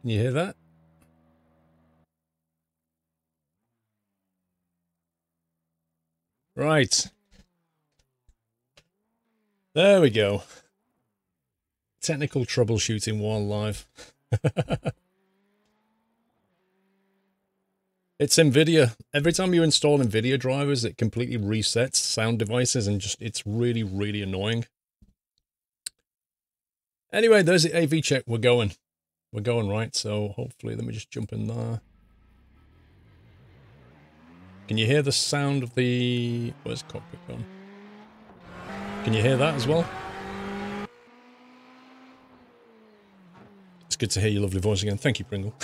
Can you hear that? Right. There we go. Technical troubleshooting while live. It's NVIDIA. Every time you install NVIDIA drivers, it completely resets sound devices and just, it's really, really annoying. Anyway, there's the AV check. We're going. We're going right, so hopefully, let me just jump in there. Can you hear the sound of the... Where's cockpit gone? Can you hear that as well? It's good to hear your lovely voice again. Thank you, Pringle.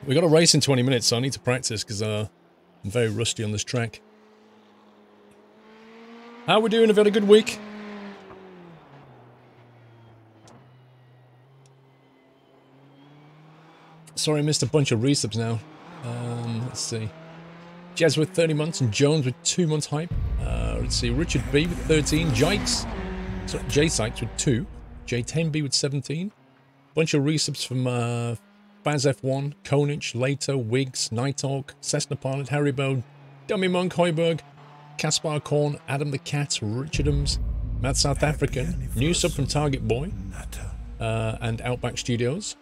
We got a race in 20 minutes, so I need to practice because I'm very rusty on this track. How we doing? Have you had a good week? Sorry, I missed a bunch of resubs now. Let's see. Jazz with 30 months and Jones with 2 months hype. Let's see. Richard B with 13. Jikes. Sorry, J Sykes with 2. J10B with 17. Bunch of resubs from Baz F1, Konich, Later, Wiggs, Nighthawk, Cessna Pilot, Haribo, Dummy Monk, Hoiberg, Caspar Korn, Adam the Cat, Richardums, Mad South African, new sub from Target Boy, and Outback Studios.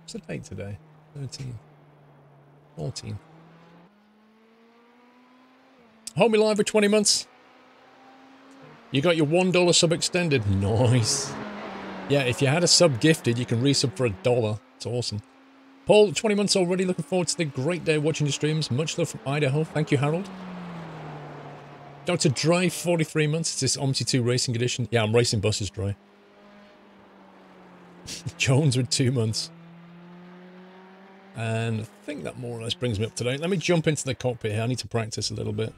What's the date today? 13. 14. Hold me live for 20 months. You got your $1 sub extended. Nice. Yeah, if you had a sub gifted, you can resub for $1. It's awesome. Paul, 20 months already. Looking forward to the great day watching your streams. Much love from Idaho. Thank you, Harold. Dr. Dre, 43 months. It's this Omni 2 Racing Edition. Yeah, I'm racing buses, Dre. Jones with 2 months. And I think that more or less brings me up to date. Let me jump into the cockpit here. I need to practice a little bit.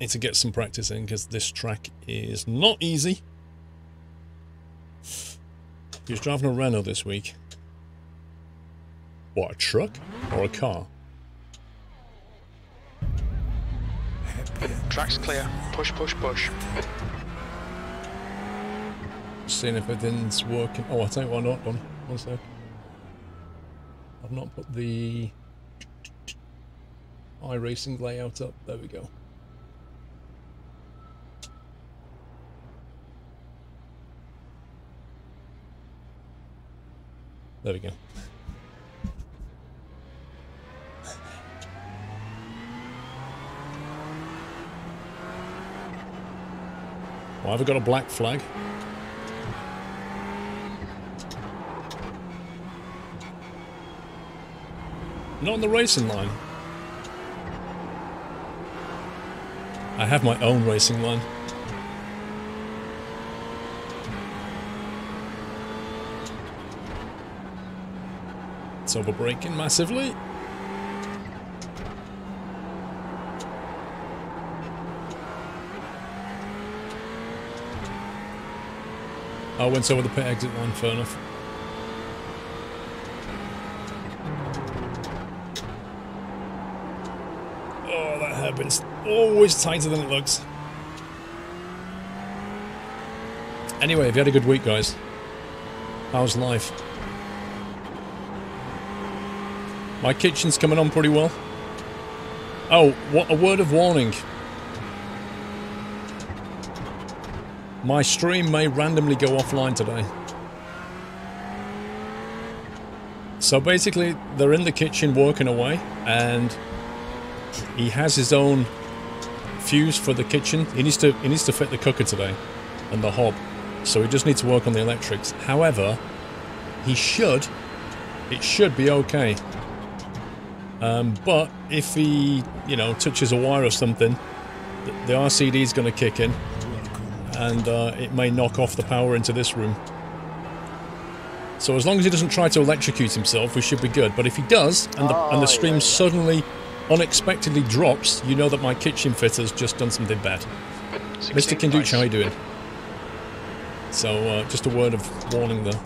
Need to get some practice in because this track is not easy. He was driving a Renault this week. What, a truck or a car? Track's clear. Push, push, push. Seeing if everything's working. Oh, I'll tell you what, not done. 1 sec. I've not put the iRacing layout up. There we go. There we go. Why have I got a black flag? Not on the racing line. I have my own racing line. It's overbraking massively. I went over the pit exit line, fair enough. Oh, that hairpin's always tighter than it looks. Anyway, have you had a good week, guys? How's life? My kitchen's coming on pretty well. Oh, what a word of warning. My stream may randomly go offline today. So basically, they're in the kitchen working away, and he has his own fuse for the kitchen. He needs to fit the cooker today, and the hob. So he just needs to work on the electrics. However, it should be okay. But if he, you know, touches a wire or something, the RCD is going to kick in, and it may knock off the power into this room. So as long as he doesn't try to electrocute himself, we should be good. But if he does, and the stream suddenly, unexpectedly drops, you know that my kitchen fitter's just done something bad. Mr. Kinduch, how are you doing? So, just a word of warning there.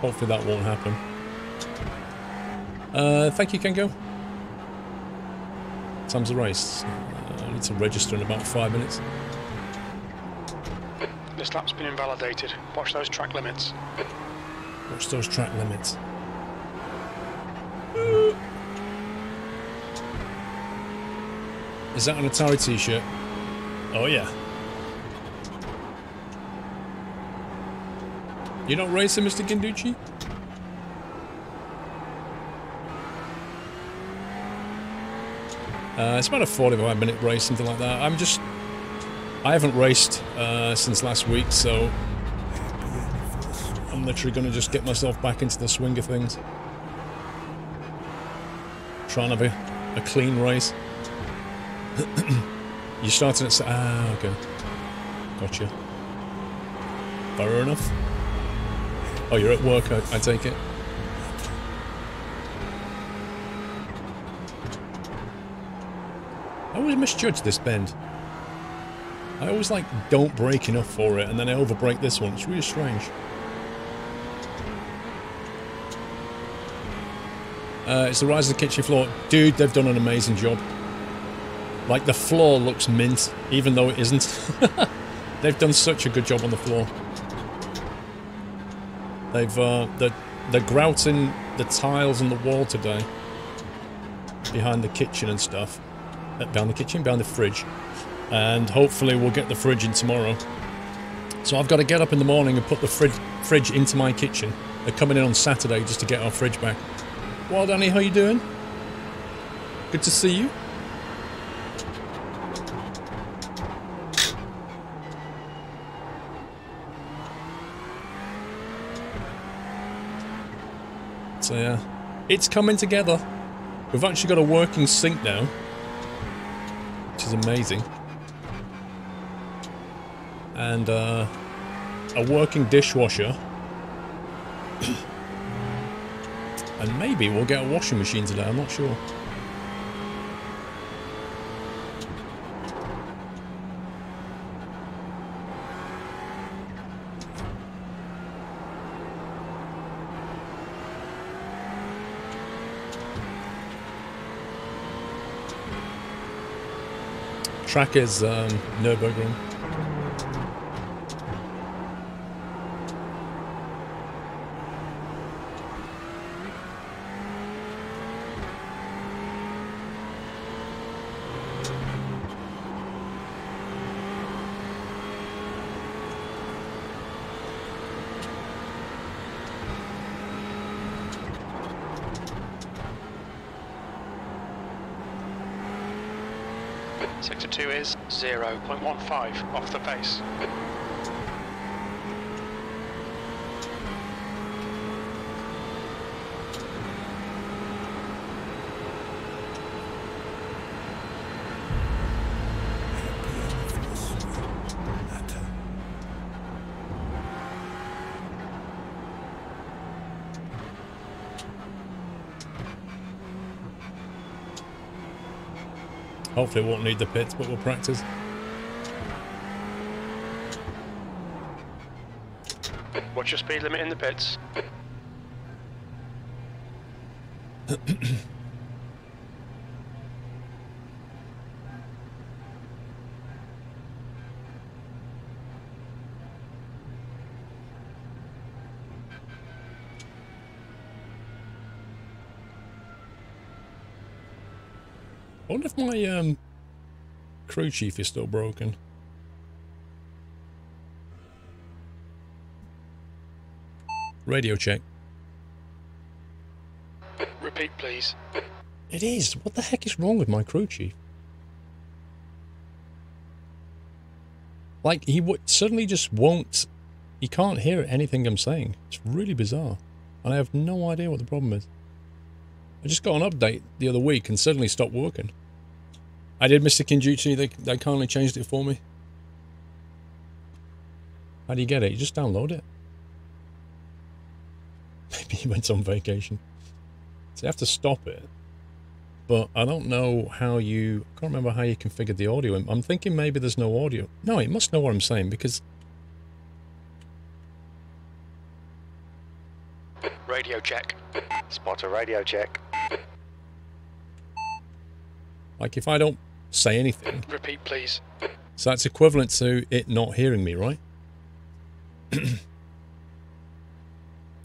Hopefully that won't happen. Thank you, Kengo. Time's the race. I need to register in about 5 minutes. This lap's been invalidated. Watch those track limits. Watch those track limits. Is that an Atari t-shirt? Oh yeah. You're not racing, Mr. Ginducci? It's about a 45-minute race, something like that. I haven't raced since last week, so I'm literally going to just get myself back into the swing of things. Trying to have a clean race. You're starting at... Ah, okay. Gotcha. Thorough enough? Oh, you're at work, I take it. I always misjudge this bend. I always, like, don't brake enough for it, and then I overbrake this one. It's really strange. It's the rise of the kitchen floor. Dude, they've done an amazing job. Like, the floor looks mint, even though it isn't. They've done such a good job on the floor. They've, they're grouting the tiles on the wall today. Behind the kitchen and stuff. Behind the kitchen? Behind the fridge. And hopefully we'll get the fridge in tomorrow. So I've got to get up in the morning and put the fridge into my kitchen. They're coming in on Saturday just to get our fridge back. Well, Danny, how you doing? Good to see you. So yeah, it's coming together. We've actually got a working sink now, which is amazing. And a working dishwasher. And maybe we'll get a washing machine today, I'm not sure. Track is Nürburgring. Sector 2 is 0.15 off the pace. Hopefully it won't need the pits, but we'll practice. What's your speed limit in the pits? I wonder if my crew chief is still broken. Radio check. Repeat, please. It is. What the heck is wrong with my crew chief? Like, he suddenly just won't... He can't hear anything I'm saying. It's really bizarre. And I have no idea what the problem is. I just got an update the other week and suddenly stopped working. I did, Mr. Kinjuchi. They kindly changed it for me. How do you get it? You just download it. Maybe he went on vacation. So you have to stop it. But I don't know how you... I can't remember how you configured the audio. I'm thinking maybe there's no audio. No, it must know what I'm saying because... Radio check. Spot a radio check. Like, if I don't say anything... Repeat, please. So that's equivalent to it not hearing me, right?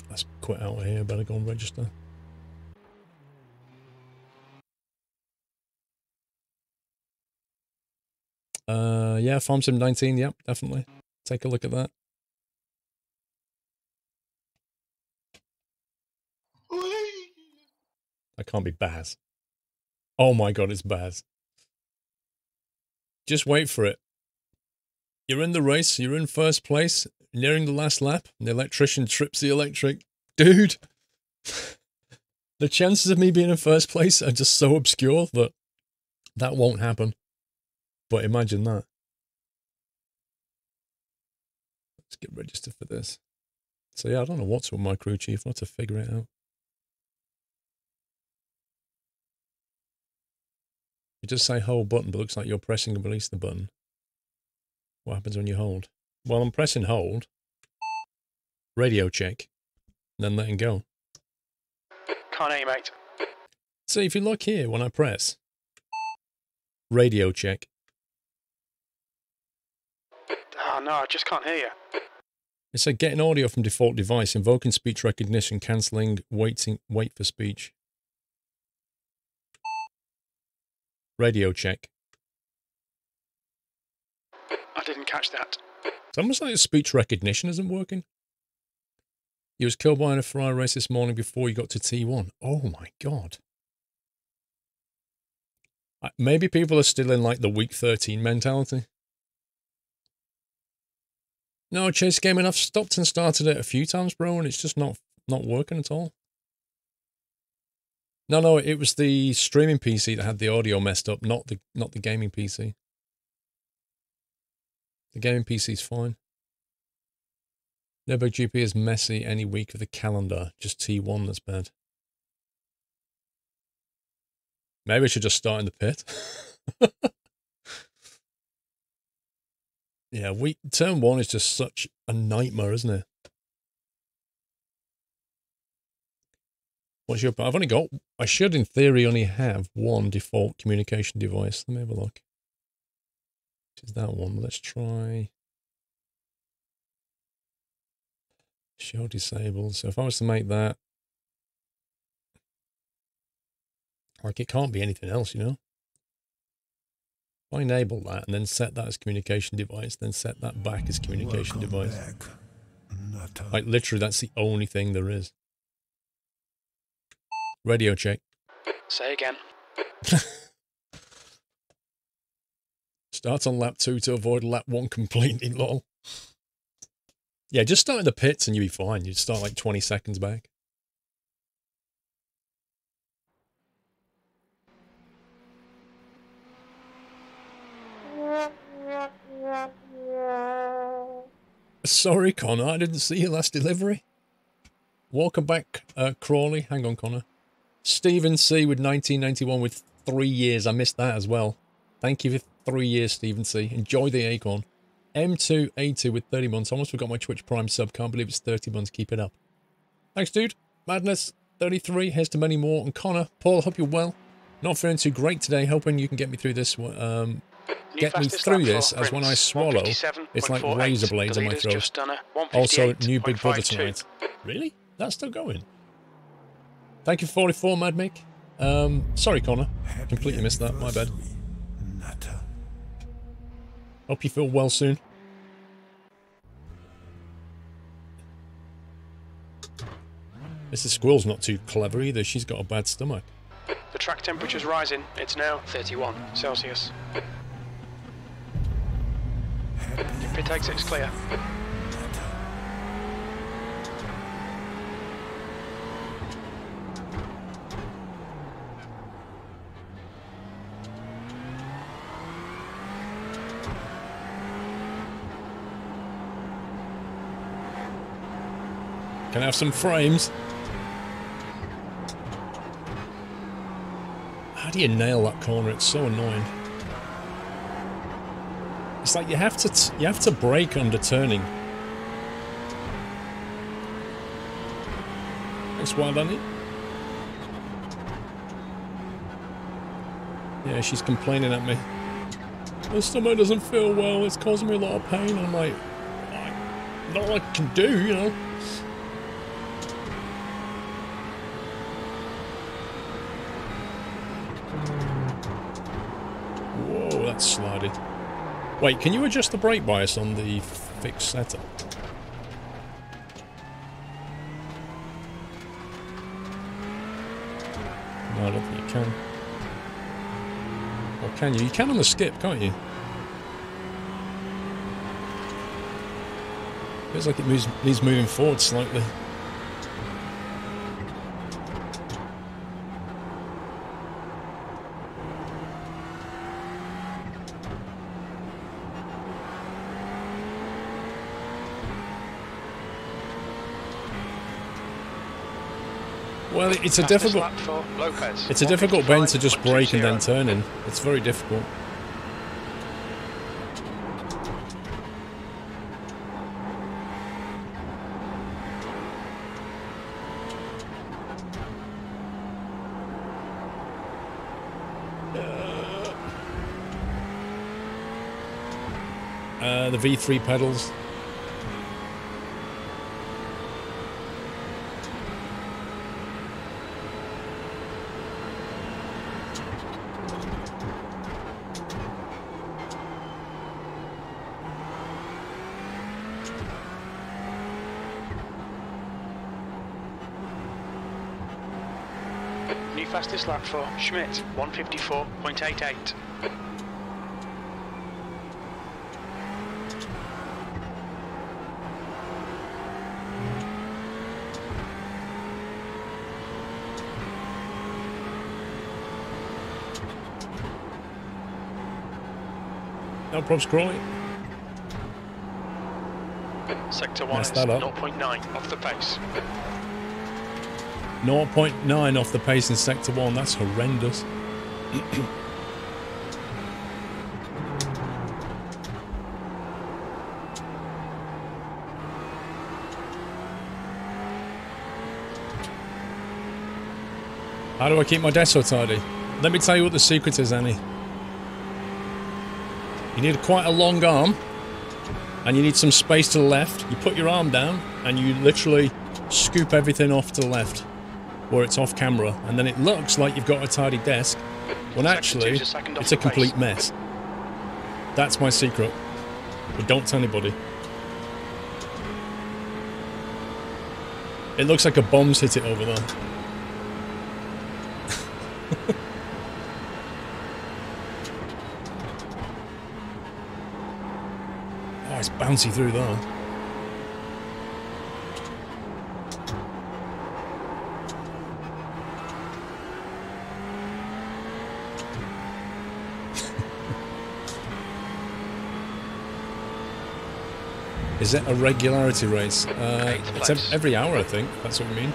Let's quit out of here. Better go and register. Yeah, Farm Sim 19. Yep, definitely. Take a look at that. That can't be Baz. Oh my god, it's Baz. Just wait for it. You're in the race, you're in first place, nearing the last lap, and the electrician trips the electric. Dude! The chances of me being in first place are just so obscure that that won't happen. But imagine that. Let's get registered for this. So yeah, I don't know what's with my crew chief. I'll have to figure it out. You just say hold button, but it looks like you're pressing and release the button. What happens when you hold? Well, I'm pressing hold. Radio check. Then letting go. Can't hear you, mate. So if you look here, when I press. Radio check. Oh, no, I just can't hear you. It said getting audio from default device, invoking speech recognition, cancelling, wait for speech. Radio check. I didn't catch that. It's almost like speech recognition isn't working. You was killed by a Ferrari race this morning before you got to T1. Oh my god. Maybe people are still in like the week 13 mentality. No, Chase Gaming, I've stopped and started it a few times, bro, and it's just not working at all. No, it was the streaming PC that had the audio messed up, not the gaming PC. The gaming PC's fine. Nürburgring GP is messy any week of the calendar. Just T1 that's bad. Maybe I should just start in the pit. Yeah, turn 1 is just such a nightmare, isn't it? What's your... I've only got... I should, in theory, only have one default communication device. Let me have a look. Which is that one. Let's try... Show disabled. So if I was to make that... Like, it can't be anything else, you know? If I enable that and then set that as communication device, then set that back as communication device. Like, literally, that's the only thing there is. Radio check. Say again. Start on lap 2 to avoid lap 1 completely, lol. Yeah, just start in the pits and you'll be fine. You'd start like 20 seconds back. Sorry, Connor, I didn't see your last delivery. Welcome back, Crawley. Hang on, Connor. Stephen C. with 1991 with 3 years. I missed that as well. Thank you for 3 years, Stephen C. Enjoy the acorn. M2A2 with 30 months. Almost forgot my Twitch Prime sub. Can't believe it's 30 months. Keep it up. Thanks, dude. Madness 33. Here's to many more. And Connor, Paul, hope you're well. Not feeling too great today. Hoping you can get me through this. Get me through this, as when I swallow, it's like razor blades on my throat. Also, new Big Brother tonight. Really? That's still going? Thank you for 44, Mad Mick. Sorry, Connor. Completely missed that. My bad. Hope you feel well soon. Mrs. Squirrel's not too clever either. She's got a bad stomach. The track temperature's rising. It's now 31 Celsius. Pit exit's clear. Can I have some frames? How do you nail that corner? It's so annoying. It's like you have to brake under turning. Thanks, Wild Andy. Yeah, she's complaining at me. My stomach doesn't feel well, it's causing me a lot of pain. I'm like, not what I can do, you know. Whoa, that's slided. Wait, can you adjust the brake bias on the fixed setup? No, I don't think you can. Or can you? You can on the skip, can't you? Feels like it needs moving forward slightly. Well, it's a difficult bend to just brake and then turn in. It's very difficult. The V3 pedals. New fastest lap for Schmidt, 154.88. No props, Crawley. Sector 1 is 0.9 off the pace. 0.9 off the pace in Sector 1, that's horrendous. How do I keep my desk so tidy? Let me tell you what the secret is, Annie. You need quite a long arm, and you need some space to the left. You put your arm down, and you literally scoop everything off to the left, where it's off camera, and then it looks like you've got a tidy desk, when actually, it's a complete mess. That's my secret. But don't tell anybody. It looks like a bomb's hit it over there. Oh, it's bouncy through there. Is it a regularity race? It's every hour, I think. That's what we mean.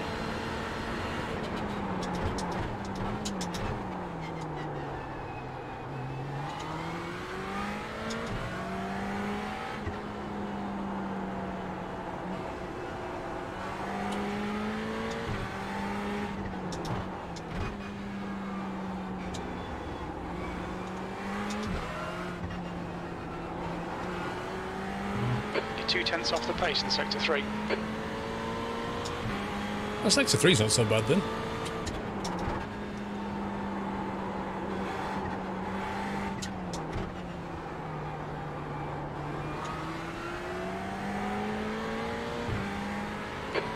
You're 2/10 off the pace in Sector 3. Well, Sector 3's not so bad then.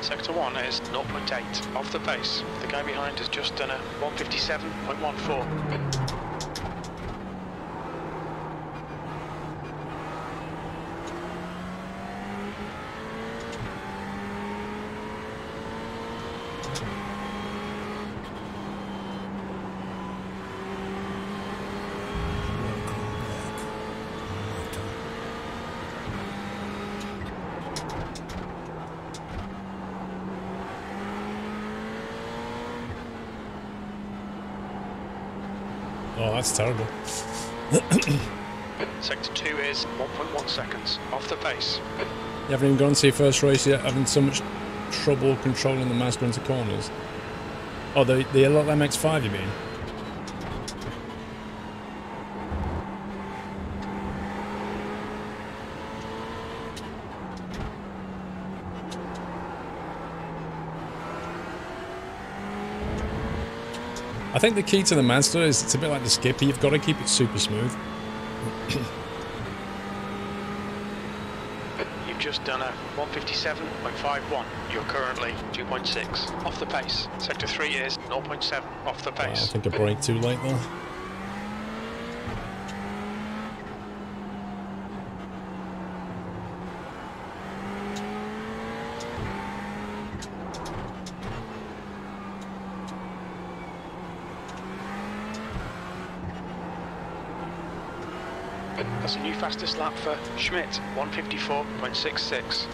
Sector 1 is 0.8 off the pace. The guy behind has just done a 157.14. Oh, that's terrible. Sector 2 is 1.1 seconds off the pace. You haven't even gone to your first race yet, having so much trouble controlling the Mazda into corners. Oh, the MX-5 you mean? I think the key to the Mazda is it's a bit like the Skippy. You've got to keep it super smooth. You've just done a 157.51. You're currently 2.6 off the pace. Sector 3 is 0.7 off the pace. I think I braked too late though. That's a new fastest lap for Schmidt, 154.66.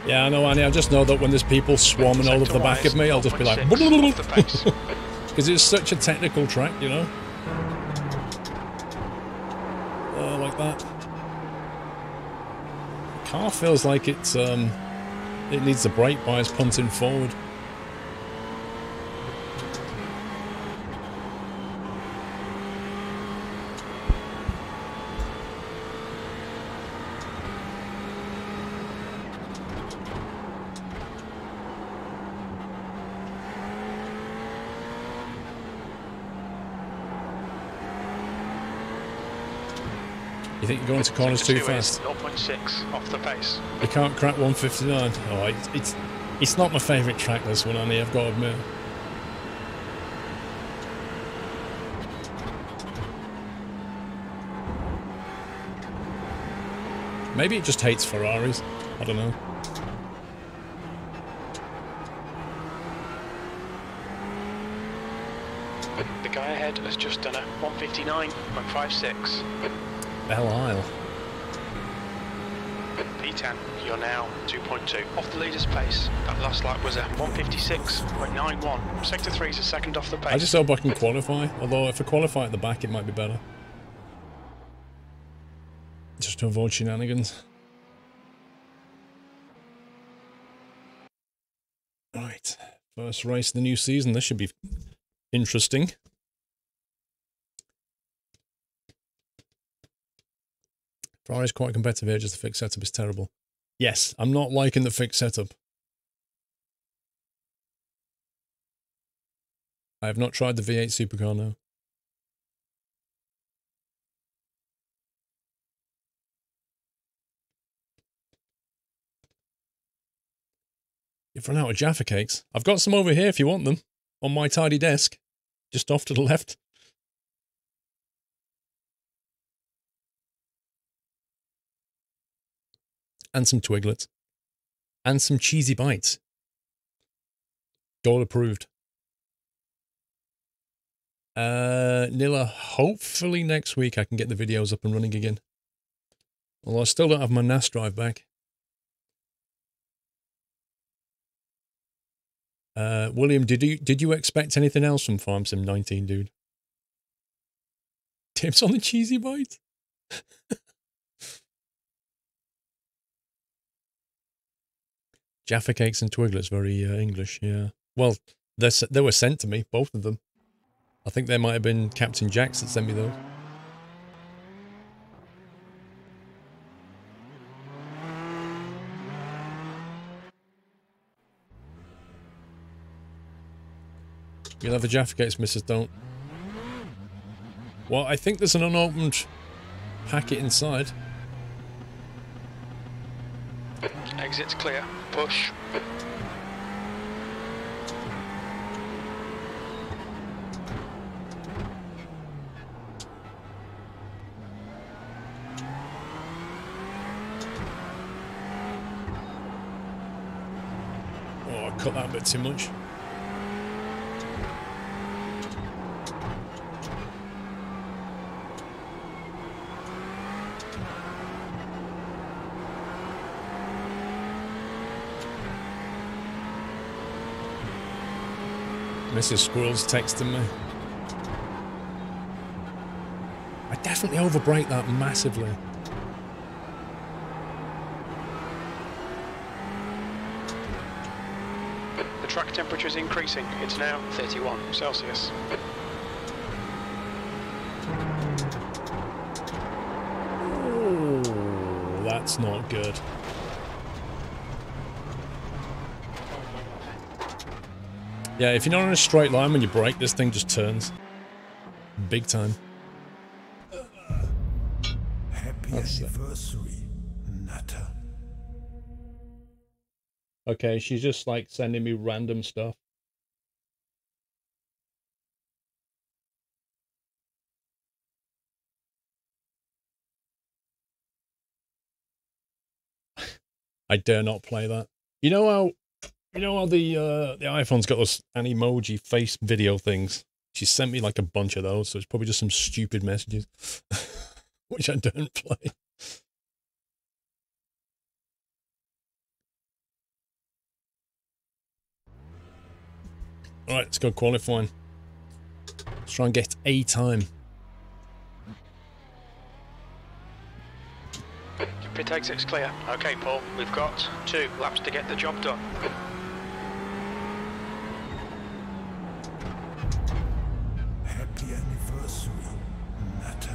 Yeah, I know, Annie. I just know that when there's people swarming all over the back of me, I'll just be like, because it's such a technical track, you know. Oh, like that. Car feels like it needs the brake bias punting forward. You think you're going to corners too fast? 0.6 off the pace. You can't crack 159. Oh, it's not my favourite track, this one, Annie, I've got to admit. Maybe it just hates Ferraris. I don't know. The guy ahead has just done a 159.56. Belle Isle. P10, you're now 2.2 off the leader's pace. That last lap was a 156.91. Sector 3 is a second off the pace. I just hope I can qualify, although if I qualify at the back it might be better. Just to avoid shenanigans. Right, first race of the new season. This should be interesting. Ferrari's quite competitive here, just the fixed setup is terrible. Yes, I'm not liking the fixed setup. I have not tried the V8 supercar now. You've run out of Jaffa cakes. I've got some over here if you want them. On my tidy desk. Just off to the left. And some Twiglets. And some cheesy bites. Goal approved. Nilla, hopefully next week I can get the videos up and running again. Although I still don't have my NAS drive back. William, did you expect anything else from Farm Sim 19, dude? Tips on the cheesy bite? Jaffa cakes and Twiglets, very English, yeah. Well, they were sent to me, both of them. I think they might have been Captain Jack's that sent me those. You'll have the Jaffa cakes, Mrs. Don't. Well, I think there's an unopened packet inside. Exit's clear. Push. Oh, I cut that a bit too much. Mrs. Squirrel's texting me. I definitely overbrake that massively. The track temperature is increasing. It's now 31 Celsius. That's not good. Yeah, if you're not in a straight line when you brake, this thing just turns. Big time. Happy anniversary, Nutter. Okay, she's just like sending me random stuff. I dare not play that. You know how the iPhone's got those emoji face video things? She sent me like a bunch of those, so it's probably just some stupid messages. Which I don't play. Alright, let's go qualifying. Let's try and get a time. Pit exit's clear. Okay, Paul, we've got 2 laps to get the job done. Happy anniversary, Nutter.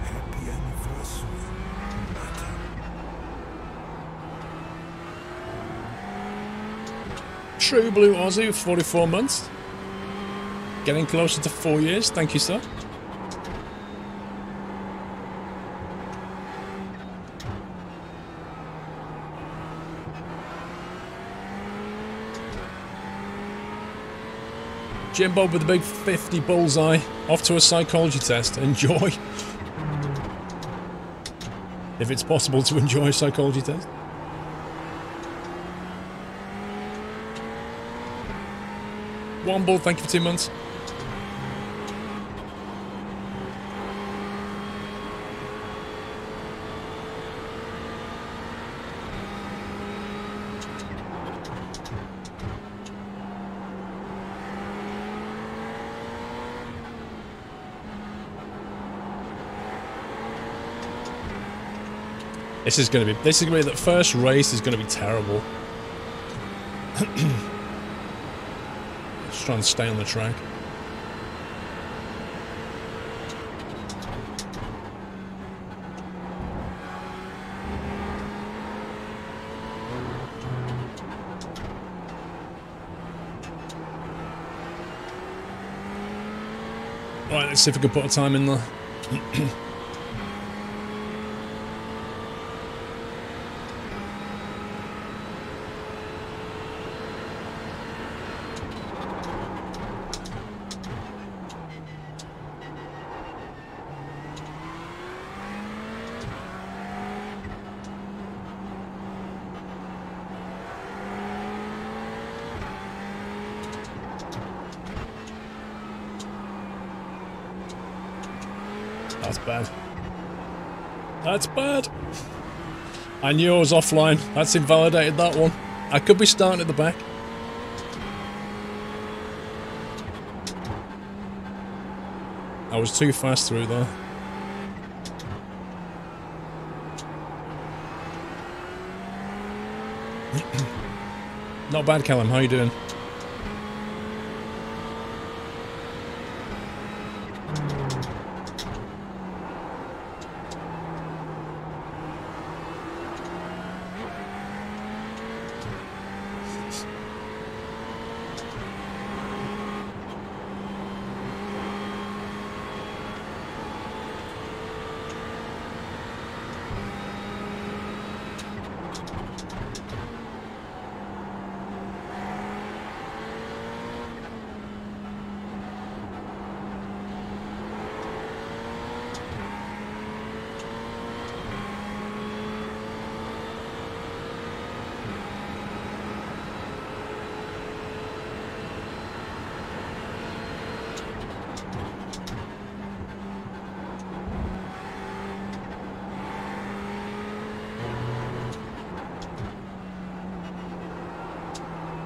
Happy anniversary, Nutter. True Blue Aussie, 44 months. Getting closer to 4 years. Thank you, sir. Jimbo with the big 50 bullseye. Off to a psychology test. Enjoy. If it's possible to enjoy a psychology test. Womble, thank you for 2 months. This is gonna be the first race is gonna be terrible. Just try and stay on the track. Right, let's see if we can put a time in there. That's bad. That's bad. I knew I was offline. That's invalidated that one. I could be starting at the back. I was too fast through there. Not bad, Callum. How you doing?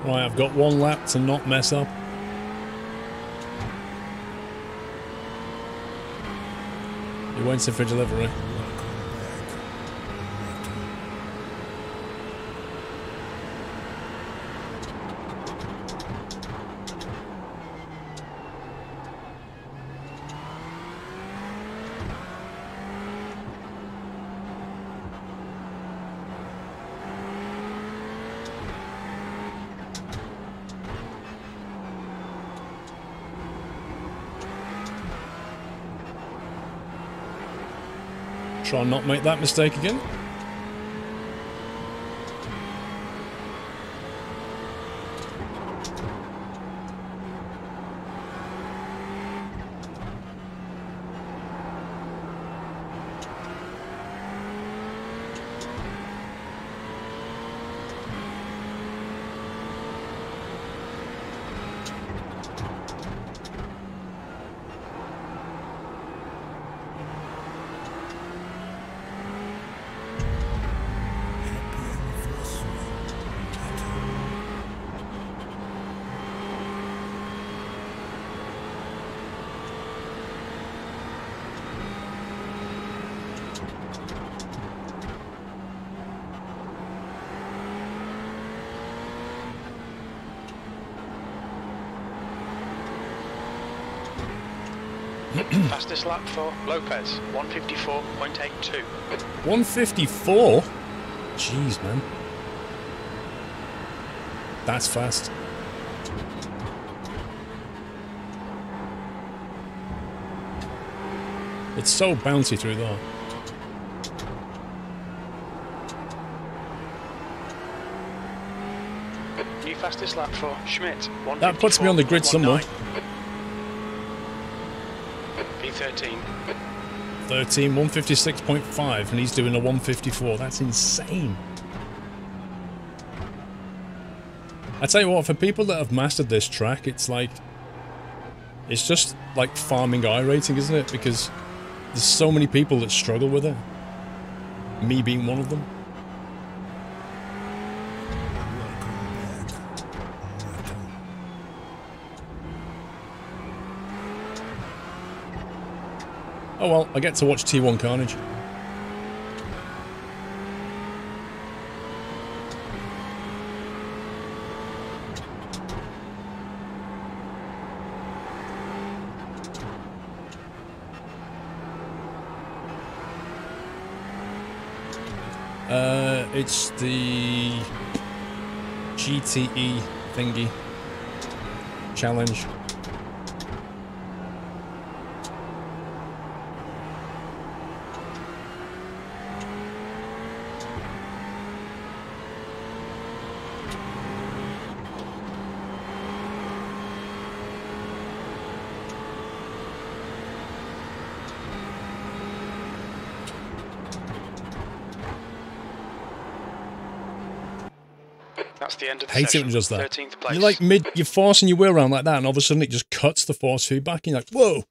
Right, I've got 1 lap to not mess up. You're waiting for delivery. Try and not make that mistake again. Fastest lap for Lopez, 154.82. 154? Jeez, man. That's fast. It's so bouncy through there. New fastest lap for Schmidt, That puts me on the grid somewhere. P13. 13, 156.5, and he's doing a 154. That's insane. I tell you what, for people that have mastered this track, it's like... It's just like farming iRacing, isn't it? Because there's so many people that struggle with it. Me being one of them. Oh well, I get to watch T1 Carnage. It's the GTE thingy challenge. That's the end of the Hate it session. when it does that. 13th place. You're like you're forcing your wheel around like that, and all of a sudden it just cuts the force feedback, and you're like, whoa!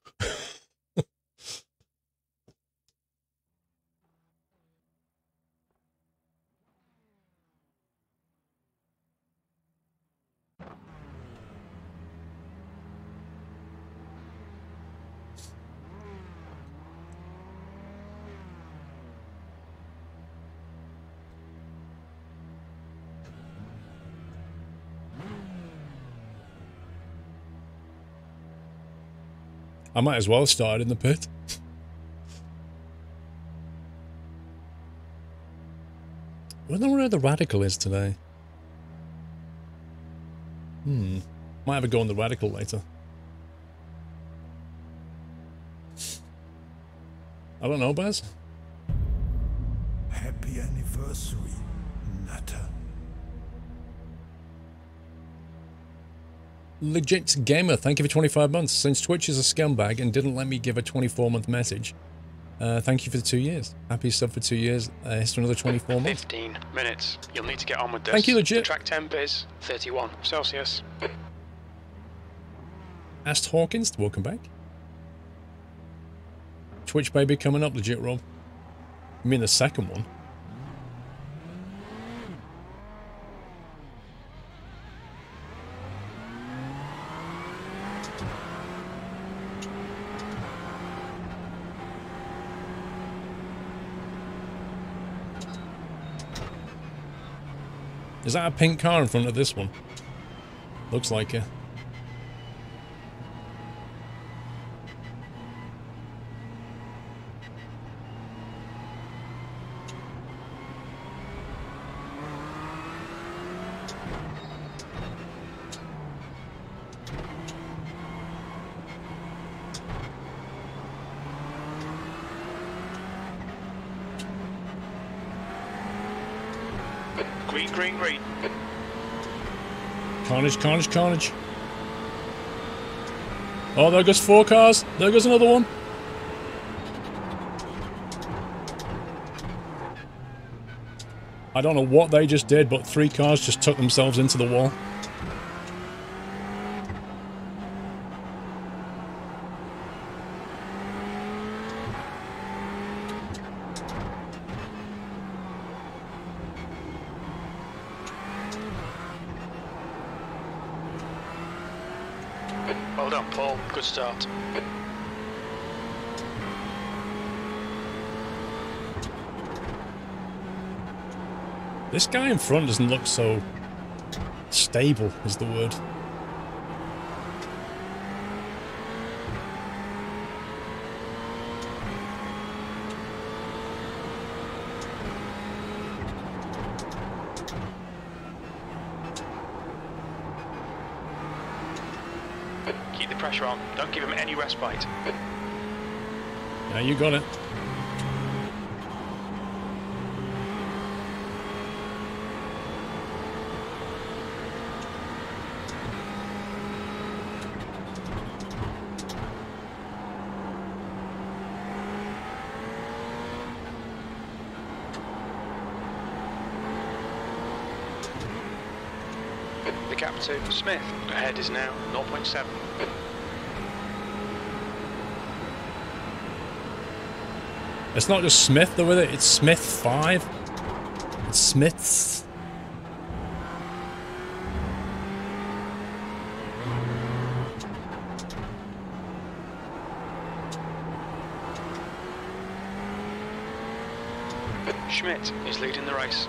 I might as well have started in the pit. I wonder where the Radical is today. Might have a go on the Radical later. I don't know, Baz. Happy anniversary, Natter. Legit Gamer, thank you for 25 months. Since Twitch is a scumbag and didn't let me give a 24-month message, thank you for the 2 years. Happy sub for 2 years. Here's to another 24 months. 15 minutes. You'll need to get on with this. Thank you, Legit. The track temp is 31 Celsius. Asked Hawkins, welcome back. Twitch baby coming up, Legit Rob. You mean the second one? Is that a pink car in front of this one? Looks like it. Green, green, green. Carnage, carnage, carnage. Oh, there goes 4 cars. There goes another one. I don't know what they just did, but 3 cars just took themselves into the wall. Well done, Paul. Good start. This guy in front doesn't look so stable, is the word. Keep the pressure on. Don't give him any respite. Yeah, you got it. The gap to Smith ahead is now 0.7. It's not just Smith though with it, it's Smith 5. It's Smiths. Schmidt is leading the race.